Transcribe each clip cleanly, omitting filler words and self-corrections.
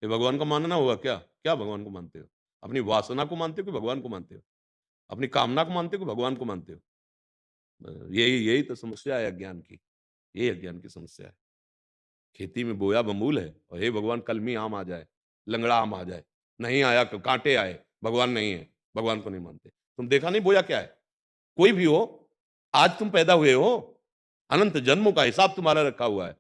ये भगवान का मानना हुआ क्या? क्या भगवान को मानते हो? अपनी वासना को मानते हो कि भगवान को मानते हो? अपनी कामना को मानते हो कि भगवान को मानते हो? यही यही तो समस्या है अज्ञान की। यही अज्ञान की समस्या है। खेती में बोया बमूल है और हे भगवान कलमी आम आ जाए, लंगड़ा आम आ जाए। नहीं आया क काँटे आए, भगवान नहीं है, भगवान को नहीं मानते। तुम देखा नहीं बोया क्या है? कोई भी हो, आज तुम पैदा हुए हो, अनंत जन्मों का हिसाब तुम्हारा रखा हुआ है।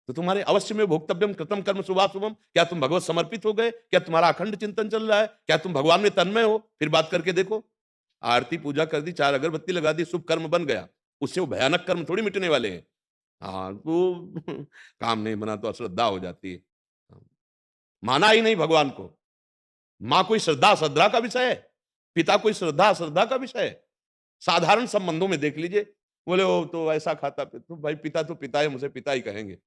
तो तुम्हारे अवश्य में भोक्तव्यम कृतं कर्म शुभाशुभम। क्या तुम भगवत समर्पित हो गए? क्या तुम्हारा अखंड चिंतन चल रहा है? क्या तुम भगवान में तन्मय हो? फिर बात करके देखो। आरती पूजा कर दी, 4 अगरबत्ती लगा दी, शुभ कर्म बन गया। उससे वो भयानक कर्म थोड़ी मिटने वाले हैं। हाँ, तो काम नहीं बना तो अश्रद्धा हो जाती है। हाँ, माना ही नहीं भगवान को। माँ कोई श्रद्धा-अश्रद्धा का विषय है? पिता कोई श्रद्धा-अश्रद्धा का विषय है? साधारण संबंधों में देख लीजिए, बोले वो तो ऐसा खाता तो भाई पिता तो पिता है, मुझे पिता ही कहेंगे।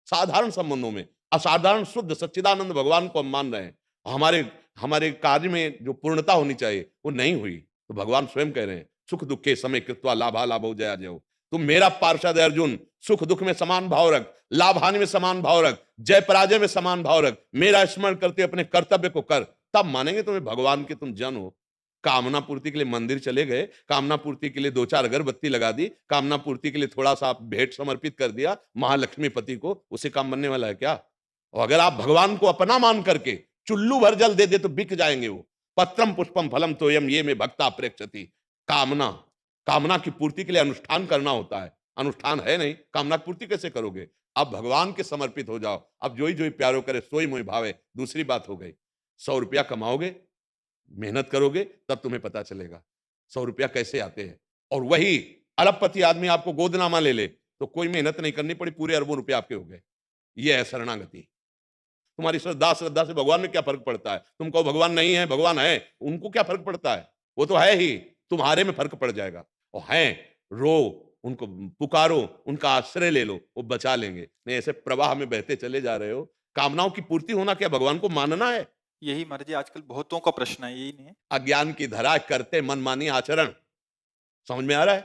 साधारण संबंधों में, असाधारण शुद्ध सच्चिदानंद भगवान को हम मान रहे हैं। हमारे हमारे कार्य में जो पूर्णता होनी चाहिए, वो नहीं हुई। तो भगवान स्वयं कह रहे हैं, "सुख दुःखे समे कृत्वा लाभालाभौ जयाजयौ।" तुम मेरा पार्षद है अर्जुन, सुख दुःख में समान भाव रख, लाभ हानि में समान भाव रख, जय पराजय में समान भाव रख। मेरा स्मरण करते अपने कर्तव्य को कर, तब मानेंगे तुम्हें भगवान के तुम जन हो। कामना पूर्ति के लिए मंदिर चले गए, कामना पूर्ति के लिए 2-4 अगरबत्ती लगा दी, कामना पूर्ति के लिए थोड़ा-सा भेंट समर्पित कर दिया महालक्ष्मी पति को, उससे काम बनने वाला है क्या? और अगर आप भगवान को अपना मान करके चुल्लू भर जल दे दे तो बिक जाएंगे वो। पत्रम पुष्पम फलम तोयम ये में भक्ता प्रेक्षति। कामना कामना की पूर्ति के लिए अनुष्ठान करना होता है। अनुष्ठान है नहीं, कामना की पूर्ति कैसे करोगे? आप भगवान के समर्पित हो जाओ। अब जोई जोई प्यारो करे सोई मोहि भावे। दूसरी बात हो गई। 100 रुपया कमाओगे, मेहनत करोगे तब तुम्हें पता चलेगा 100 रुपया कैसे आते हैं। और वही अरबपति आदमी आपको गोदनामा ले ले तो कोई मेहनत नहीं करनी पड़ी, पूरे अरबों रुपए आपके हो गए। ये है शरणागति। तुम्हारी श्रद्धा श्रद्धा से भगवान में क्या फर्क पड़ता है? तुम कहो भगवान नहीं है, भगवान है, उनको क्या फर्क पड़ता है? वो तो है ही, तुम्हारे में फर्क पड़ जाएगा। और हैं, रो, उनको पुकारो, उनका आश्रय ले लो, वो बचा लेंगे। नहीं ऐसे प्रवाह में बहते चले जा रहे हो। कामनाओं की पूर्ति होना क्या भगवान को मानना है? यही महाराज जी आजकल बहुतों का प्रश्न है, यही नहीं है? अज्ञान की धरा करते मनमानी आचरण। समझ में आ रहा है?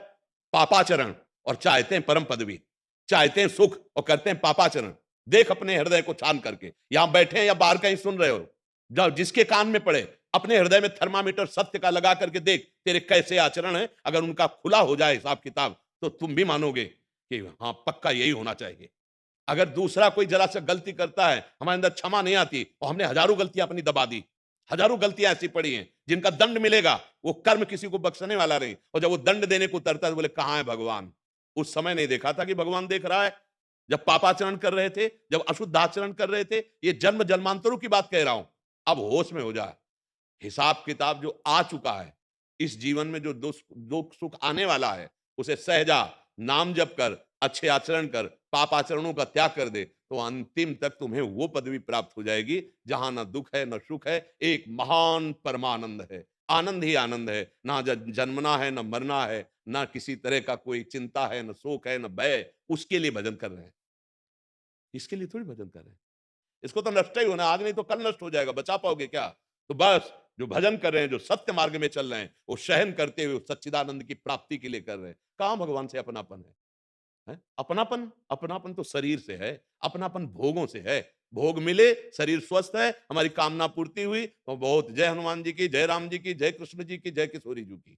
पापाचरण और चाहते हैं परम पदवी, चाहते हैं सुख और करते हैं पापाचरण। देख अपने हृदय को छान करके, यहां बैठे हैं या बाहर कहीं सुन रहे हो, जाओ जिसके कान में पड़े, अपने हृदय में थर्मामीटर सत्य का लगा करके देख तेरे कैसे आचरण है। अगर उनका खुला हो जाए हिसाब किताब तो तुम भी मानोगे कि हाँ पक्का यही होना चाहिए। अगर दूसरा कोई जरा सा गलती करता है, हमारे अंदर क्षमा नहीं आती और हमने हजारों गलतियां अपनी दबा दी। हजारों गलतियां ऐसी पड़ी हैं जिनका दंड मिलेगा, वो कर्म किसी को बख्शने वाला नहीं। और जब वो दंड देने को उतरता है तो बोले कहां है भगवान? उस समय नहीं देखा था कि भगवान देख रहा है। जब पापाचरण कर रहे थे, जब अशुद्ध आचरण कर रहे थे, ये जन्म जन्मांतरों की बात कह रहा हूं। अब होश में हो जाए। हिसाब किताब जो आ चुका है, इस जीवन में जो दुख सुख आने वाला है, उसे सहजा, नाम जप कर, अच्छे आचरण कर, पाप आचरणों का त्याग कर दे, तो अंतिम तक तुम्हें वो पदवी प्राप्त हो जाएगी जहां ना दुख है ना सुख है, एक महान परमानंद है। आनंद ही आनंद है, ना जन्मना है ना मरना है, ना किसी तरह का कोई चिंता है, ना शोक है, ना भय। उसके लिए भजन कर रहे हैं, इसके लिए थोड़ी भजन कर रहे हैं। इसको तो नष्ट ही होना, आज नहीं तो कल नष्ट हो जाएगा, बचा पाओगे क्या? तो बस जो भजन कर रहे हैं, जो सत्य मार्ग में चल रहे हैं, वो सहन करते हुए सच्चिदानंद की प्राप्ति के लिए कर रहे हैं। कहां भगवान से अपनापन है? हैं? अपनापन अपनापन तो शरीर से है, अपनापन भोगों से है। भोग मिले, शरीर स्वस्थ है, हमारी कामना पूर्ति हुई तो बहुत जय हनुमान जी की, जय राम जी की, जय कृष्ण जी की, जय किशोरी जी की।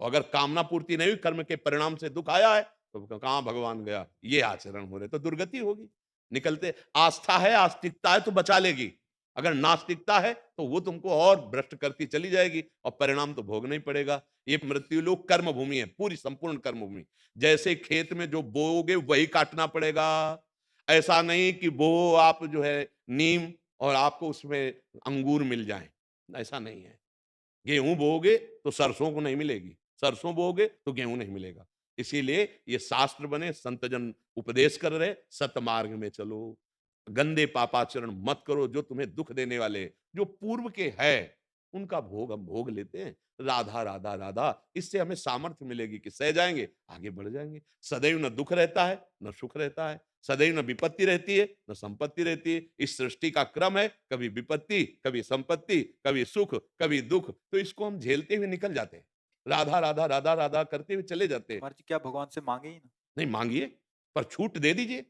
और अगर कामना पूर्ति नहीं हुई, कर्म के परिणाम से दुख आया है, तो कहां भगवान गया? ये आचरण हो रहे तो दुर्गति होगी। निकलते आस्था है, आस्तिकता है तो बचा लेगी। अगर नास्तिकता है तो वो तुमको और भ्रष्ट करती चली जाएगी और परिणाम तो भोगना ही पड़ेगा। ये मृत्यु लोक कर्म भूमि है, पूरी संपूर्ण कर्म भूमि। जैसे खेत में जो बोओगे वही काटना पड़ेगा। ऐसा नहीं कि बो आप जो है नीम और आपको उसमें अंगूर मिल जाएं, ऐसा नहीं है। गेहूं बोओगे तो सरसों को नहीं मिलेगी, सरसों बोओगे तो गेहूं नहीं मिलेगा। इसीलिए ये शास्त्र बने, संत जन उपदेश कर रहे, सत मार्ग में चलो, गंदे पापाचरण मत करो जो तुम्हें दुख देने वाले, जो पूर्व के है उनका भोग हम भोग लेते हैं। राधा राधा राधा, इससे हमें सामर्थ्य मिलेगी कि सह जाएंगे, आगे बढ़ जाएंगे। सदैव न दुख रहता है न सुख रहता है, सदैव न विपत्ति रहती है न संपत्ति रहती है। इस सृष्टि का क्रम है, कभी विपत्ति, कभी संपत्ति, कभी सुख, कभी दुख, तो इसको हम झेलते हुए निकल जाते हैं। राधा राधा राधा राधा करते हुए चले जाते तो हैं। महाराज जी क्या भगवान से मांगे ही ना? नहीं मांगिए, पर छूट दे दीजिए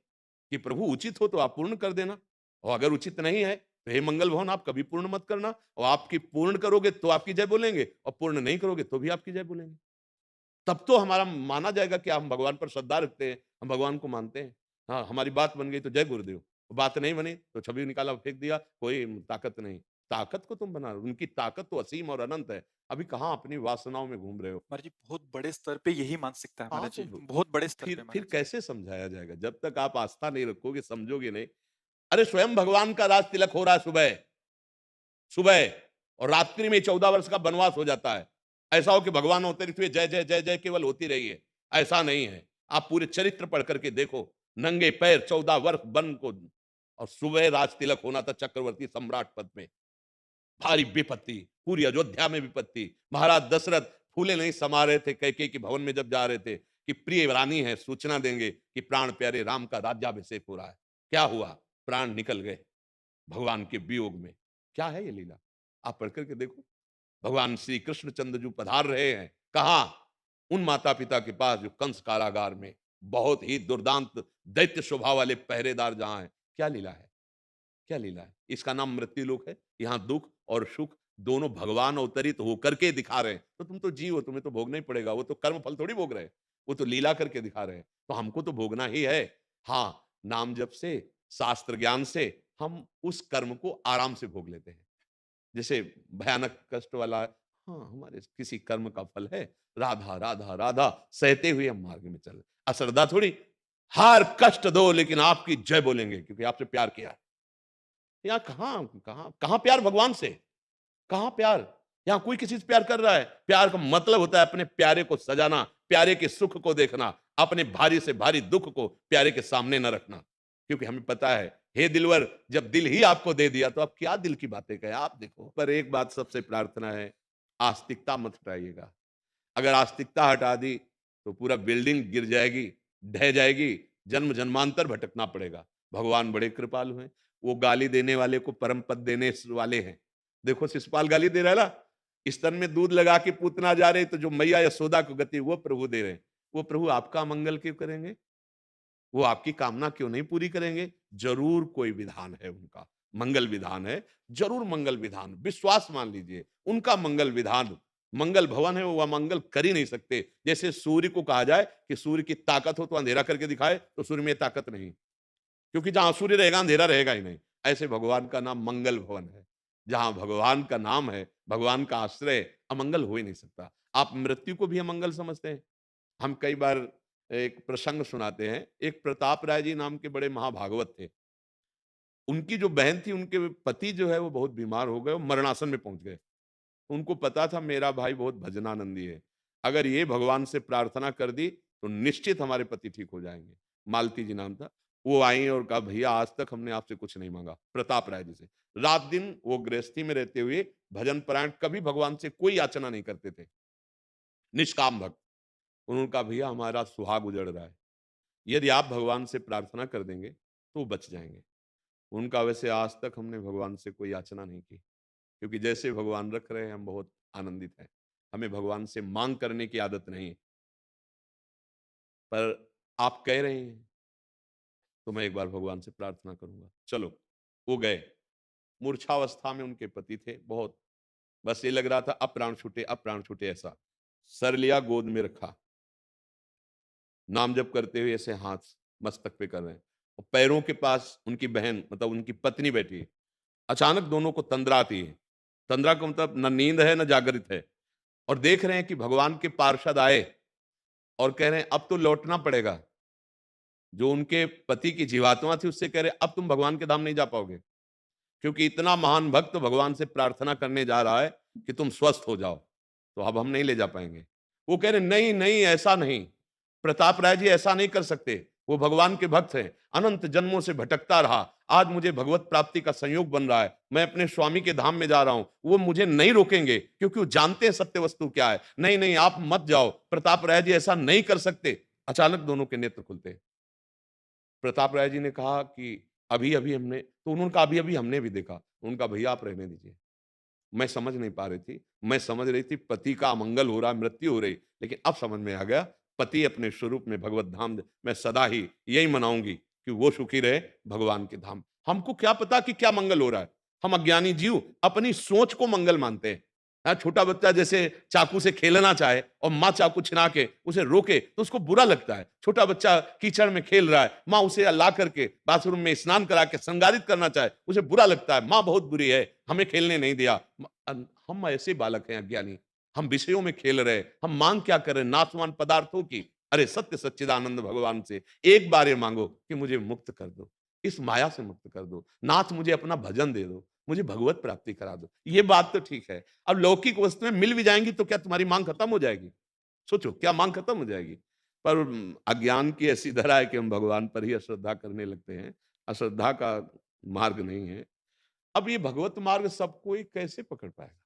कि प्रभु उचित हो तो आप पूर्ण कर देना, और अगर उचित नहीं है तो हे मंगल भवन आप कभी पूर्ण मत करना, और आपकी पूर्ण करोगे तो आपकी जय बोलेंगे, और पूर्ण नहीं करोगे तो भी आपकी जय बोलेंगे। तब तो हमारा माना जाएगा कि हम भगवान पर श्रद्धा रखते हैं, हम भगवान को मानते हैं। हाँ, हमारी बात बन गई तो जय गुरुदेव, बात नहीं बनी तो छवि निकाला फेंक दिया, कोई ताकत नहीं। ताकत को तुम बना रहे हो, उनकी ताकत तो असीम और अनंत है। अभी कहाँ अपनी वासनाओं में घूम रहे हो। महाराज जी बहुत बड़े स्तर पे यही मानसिकता है हाँ, महाराज तो जी, बहुत बड़े स्तर पे फिर महाराज जी। कैसे समझाया जाएगा? जब तक आप आस्था नहीं रखोगे, समझोगे नहीं। अरे स्वयं भगवान का राज तिलक हो रहा है सुबह, सुबह, और रात्रि में 14 वर्ष का वनवास हो जाता है। ऐसा हो कि भगवान अवतरित हुए, जय जय जय जय केवल होती रही है, ऐसा नहीं है। आप पूरे चरित्र पढ़ करके देखो, नंगे पैर 14 वर्ष वन को, और सुबह राज तिलक होना था चक्रवर्ती सम्राट पद में। भारी विपत्ति, पूरी अयोध्या में विपत्ति। महाराज दशरथ फूले नहीं समा रहे थे कैकेयी के भवन में जब जा रहे थे कि प्रिय रानी है, सूचना देंगे कि प्राण प्यारे राम का राज्याभिषेक हो रहा है। क्या हुआ? प्राण निकल गए भगवान के वियोग में। क्या है ये लीला? आप पढ़ करके देखो। भगवान श्री कृष्ण चंद्र जो पधार रहे हैं, कहा? उन माता पिता के पास जो कंस कारागार में बहुत ही दुर्दांत दैत्य स्वभाव वाले पहरेदार जहां हैं। क्या लीला है? क्या लीला है? इसका नाम मृत्यु लोक है। यहाँ दुख और सुख दोनों भगवान अवतरित होकर के दिखा रहे हैं। तो तुम तो जीव हो, तुम्हें तो भोगना ही पड़ेगा। वो तो कर्म फल थोड़ी भोग रहे हैं, वो तो लीला करके दिखा रहे हैं। तो हमको तो भोगना ही है। हाँ, नाम जप से, शास्त्र ज्ञान से हम उस कर्म को आराम से भोग लेते हैं। जैसे भयानक कष्ट वाला, हाँ, हमारे किसी कर्म का फल है, राधा राधा राधा सहते हुए हम मार्ग में चल रहे। अश्रद्धा थोड़ी, हर कष्ट दो लेकिन आपकी जय बोलेंगे क्योंकि आपसे प्यार किया है। यहाँ कहाँ कहाँ कहाँ प्यार भगवान से? कहाँ प्यार? यहाँ कोई किसी से प्यार कर रहा है? प्यार का मतलब होता है अपने प्यारे को सजाना, प्यारे के सुख को देखना, अपने भारी से भारी दुख को प्यारे के सामने न रखना। क्योंकि हमें पता है, हे दिलवर, जब दिल ही आपको दे दिया तो आप क्या दिल की बातें कहें? आप देखो। पर एक बात सबसे प्रार्थना है, आस्तिकता मत हटाइएगा। अगर आस्तिकता हटा दी तो पूरा बिल्डिंग गिर जाएगी, ढह जाएगी, जन्म जन्मांतर भटकना पड़ेगा। भगवान बड़े कृपालु हैं। वो गाली देने वाले को परम पद देने वाले हैं। देखो शिशुपाल गाली दे रहा है ना, स्तन में दूध लगा के पूतना जा रहे, तो जो मैया यशोदा को गति वो प्रभु दे रहे हैं। वो प्रभु आपका मंगल क्यों करेंगे? वो आपकी कामना क्यों नहीं पूरी करेंगे? जरूर कोई विधान है उनका, मंगल विधान है, जरूर मंगल विधान, विश्वास मान लीजिए। उनका मंगल विधान, मंगल भवन है, वो अमंगल कर ही नहीं सकते। जैसे सूर्य को कहा जाए कि सूर्य की ताकत हो तो अंधेरा करके दिखाए, तो सूर्य में ताकत नहीं, क्योंकि जहां सूर्य रहेगा अंधेरा रहेगा ही नहीं। ऐसे भगवान का नाम मंगल भवन है। जहां भगवान का नाम है, भगवान का आश्रय, अमंगल हो ही नहीं सकता। आप मृत्यु को भी अमंगल समझते हैं। हम कई बार एक प्रसंग सुनाते हैं। एक प्रताप राय जी नाम के बड़े महाभागवत थे। उनकी जो बहन थी, उनके पति जो है वो बहुत बीमार हो गए, वो मरणासन में पहुंच गए। उनको पता था मेरा भाई बहुत भजनानंदी है, अगर ये भगवान से प्रार्थना कर दी तो निश्चित हमारे पति ठीक हो जाएंगे। मालती जी नाम था। वो आई और कहा, भैया आज तक हमने आपसे कुछ नहीं मांगा। प्रताप राय जी से रात दिन वो गृहस्थी में रहते हुए भजन परायण, कभी भगवान से कोई याचना नहीं करते थे, निष्काम भक्त। उन्होंने कहा, भैया हमारा सुहाग उजड़ रहा है, यदि आप भगवान से प्रार्थना कर देंगे तो वो बच जाएंगे। उनका वैसे आज तक हमने भगवान से कोई याचना नहीं की, क्योंकि जैसे भगवान रख रहे हैं हम बहुत आनंदित हैं। हमें भगवान से मांग करने की आदत नहीं है। पर आप कह रहे हैं तो मैं एक बार भगवान से प्रार्थना करूंगा। चलो, वो गए। मूर्छावस्था में उनके पति थे बहुत, बस ये लग रहा था अब प्राण छूटे, अब प्राण छूटे। ऐसा सर लिया, गोद में रखा, नाम जप करते हुए ऐसे हाथ मस्तक पे कर रहे हैं, और पैरों के पास उनकी बहन मतलब उनकी पत्नी बैठी है। अचानक दोनों को तंद्रा आती है। तंद्रा का मतलब न नींद है न जागृत है, और देख रहे हैं कि भगवान के पार्षद आए और कह रहे हैं अब तो लौटना पड़ेगा। जो उनके पति की जीवात्मा थी उससे कह रहे अब तुम भगवान के धाम नहीं जा पाओगे, क्योंकि इतना महान भक्त भगवान से प्रार्थना करने जा रहा है कि तुम स्वस्थ हो जाओ, तो अब हम नहीं ले जा पाएंगे। वो कह रहे नहीं नहीं, ऐसा नहीं, प्रताप राय जी ऐसा नहीं कर सकते, वो भगवान के भक्त हैं, अनंत जन्मों से भटकता रहा, आज मुझे भगवत प्राप्ति का संयोग बन रहा है, मैं अपने स्वामी के धाम में जा रहा हूं, वो मुझे नहीं रोकेंगे क्योंकि वो जानते हैं सत्य वस्तु क्या है। नहीं नहीं, आप मत जाओ, प्रताप राय जी ऐसा नहीं कर सकते। अचानक दोनों के नेत्र खुलते। प्रताप राय जी ने कहा कि अभी अभी हमने, तो उन्होंने कहा अभी अभी हमने भी देखा। उनका भैया आप रहने दीजिए, मैं समझ नहीं पा रही थी। मैं समझ रही थी पति का अमंगल हो रहा, मृत्यु हो रही, लेकिन अब समझ में आ गया पति अपने स्वरूप में भगवत धाम, मैं सदा ही यही मनाऊंगी कि वो सुखी रहे भगवान के धाम। हमको क्या पता कि क्या मंगल हो रहा है, हम अज्ञानी जीव अपनी सोच को मंगल मानते हैं। हाँ, छोटा बच्चा जैसे चाकू से खेलना चाहे और माँ चाकू छिना के उसे रोके तो उसको बुरा लगता है। छोटा बच्चा कीचड़ में खेल रहा है, माँ उसे ला करके बाथरूम में स्नान करा के संगारित करना चाहे, उसे बुरा लगता है, माँ बहुत बुरी है, हमें खेलने नहीं दिया। हम ऐसे बालक हैं अज्ञानी, हम विषयों में खेल रहे, हम मांग क्या कर रहे हैं? नाशवान पदार्थों की। अरे सत्य सच्चिदानंद भगवान से एक बार ये मांगो कि मुझे मुक्त कर दो, इस माया से मुक्त कर दो, नाथ मुझे अपना भजन दे दो, मुझे भगवत प्राप्ति करा दो। ये बात तो ठीक है। अब लौकिक वस्तुएं मिल भी जाएंगी तो क्या तुम्हारी मांग खत्म हो जाएगी? सोचो, क्या मांग खत्म हो जाएगी? पर अज्ञान की ऐसी धरा है कि हम भगवान पर ही अश्रद्धा करने लगते हैं। अश्रद्धा का मार्ग नहीं है। अब ये भगवत मार्ग सब कोई कैसे पकड़ पाएगा?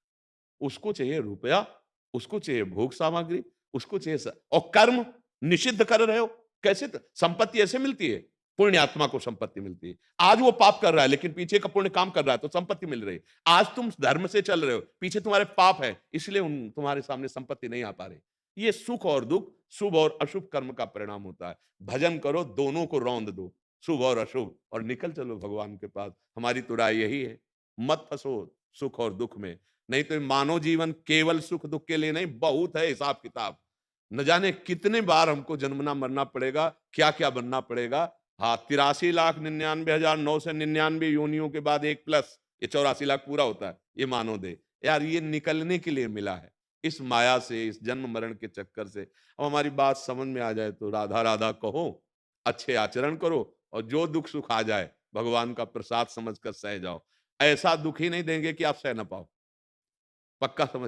उसको चाहिए रुपया, उसको चाहिए भोग सामग्री, उसको चाहिए और कर्म निषिद्ध कर रहे हो। कैसे? संपत्ति ऐसे मिलती है, पुण्य आत्मा को संपत्ति मिलती है। आज वो पाप कर रहा है लेकिन पीछे का पुण्य काम कर रहा है तो संपत्ति मिल रही है। आज तुम धर्म से चल रहे हो, पीछे तुम्हारे पाप है, इसलिए तुम्हारे सामने संपत्ति नहीं आ पा रही। ये सुख और दुख, शुभ और अशुभ कर्म का परिणाम होता है। भजन करो, दोनों को रौंद दो, शुभ और अशुभ, और निकल चलो भगवान के पास। हमारी तो राय यही है, मत फंसो सुख और दुख में। नहीं तो मानव जीवन केवल सुख दुख के लिए नहीं, बहुत है हिसाब किताब। न जाने कितने बार हमको जन्मना मरना पड़ेगा, क्या क्या बनना पड़ेगा। हाँ, 83,99,999 योनियों के बाद एक प्लस ये 84 लाख पूरा होता है, ये मानो दे यार। ये निकलने के लिए मिला है इस माया से, इस जन्म मरण के चक्कर से। अब हमारी बात समझ में आ जाए तो राधा राधा कहो, अच्छे आचरण करो, और जो दुख सुख आ जाए भगवान का प्रसाद समझकर सह जाओ। ऐसा दुख ही नहीं देंगे कि आप सह ना पाओ, पक्का समझ